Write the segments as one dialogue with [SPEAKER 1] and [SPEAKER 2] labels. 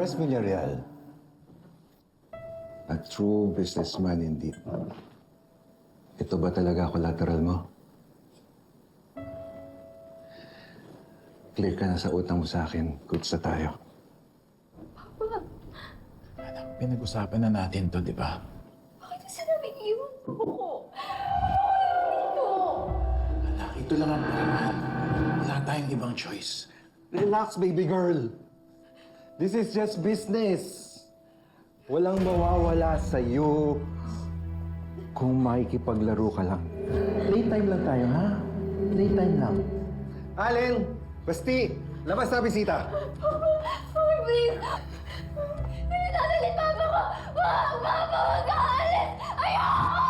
[SPEAKER 1] Andres Villarreal. A true businessman indeed. Ito ba talaga collateral mo? Clear ka na sa utang mo sa akin. Goods na tayo.
[SPEAKER 2] Anak, pinag-usapan na natin to, di ba?
[SPEAKER 3] Bakit kasi namin iwan ko? Dito!
[SPEAKER 2] Anak, ito lang ang paraan. Wala tayong ibang choice.
[SPEAKER 1] Relax, baby girl. This is just business. Walang mawawala sa'yo kung makikipaglaro ka lang. Playtime lang tayo, ha? Playtime lang. Allen! Basti! Labas na bisita!
[SPEAKER 3] Mami, please! Hindi dadalhin papa ko! Papa, huwag ka alis! Ayoko!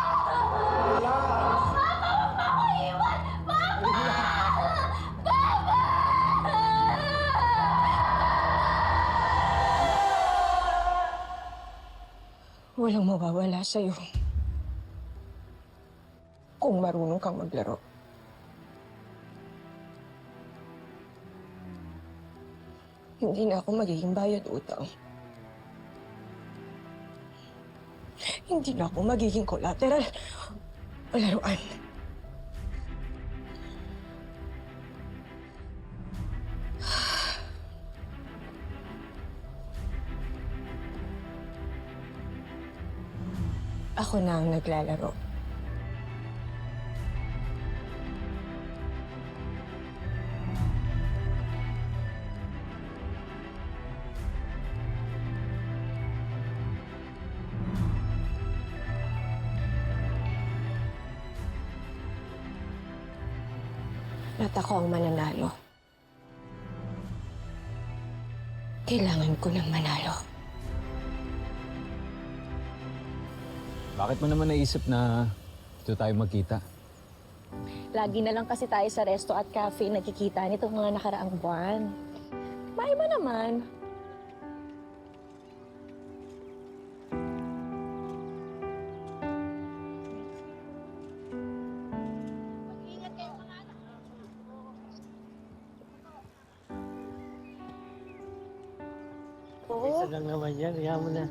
[SPEAKER 1] Relax!
[SPEAKER 3] Papa, huwag mo ako iwan! Papa! Papa!
[SPEAKER 4] Walang mawawala sa'yo kung marunong kang maglaro. Hindi na ako magiging bayad utang. Hindi na ako magiging collateral o laruan. Ako na ang naglalaro. At ako ang mananalo. Kailangan ko ng manalo.
[SPEAKER 5] Bakit mo naman naisip na dito tayo magkita?
[SPEAKER 6] Lagi na lang kasi tayo sa resto at cafe nagkikita nitong mga nakaraang buwan. Maiba naman.
[SPEAKER 7] Isa lang naman yan, kaya mo na.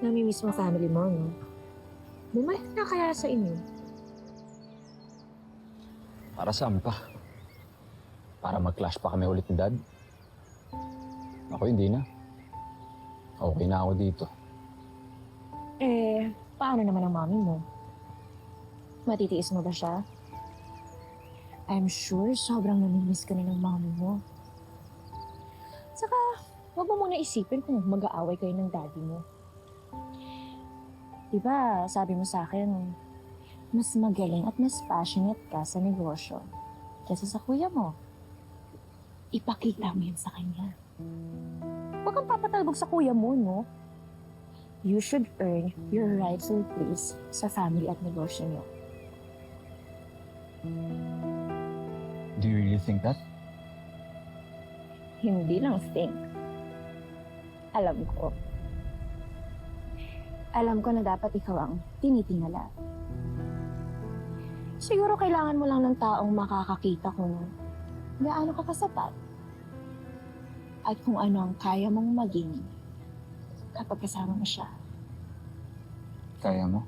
[SPEAKER 6] Namimiss mo family mo, no? Bumalik na kaya sa inyo.
[SPEAKER 5] Para saan pa? Para mag-clash pa kami ulit ni Dad? Ako hindi na. Okay na ako dito.
[SPEAKER 6] Eh, paano naman ang mami mo? Matitiis mo ba siya? I'm sure sobrang namimiss ka na ng mami mo. Saka, huwag mo muna isipin kung mag-aaway kayo ng daddy mo. Diba, sabi mo sa akin, mas magaling at mas passionate ka sa negosyo kaysa sa kuya mo. Ipakita mo yan sa kanya. Huwag kang papatalbog sa kuya mo, no? You should earn your rightful place sa family at negosyo niyo.
[SPEAKER 5] Do you really think that?
[SPEAKER 6] Hindi lang think. Alam ko. Alam ko na dapat ikaw ang tinitingala. Siguro kailangan mo lang ng taong makakakita kung gaano ka kasapat at kung ano ang kaya mong maging kapag kasama mo siya.
[SPEAKER 5] Kaya mo?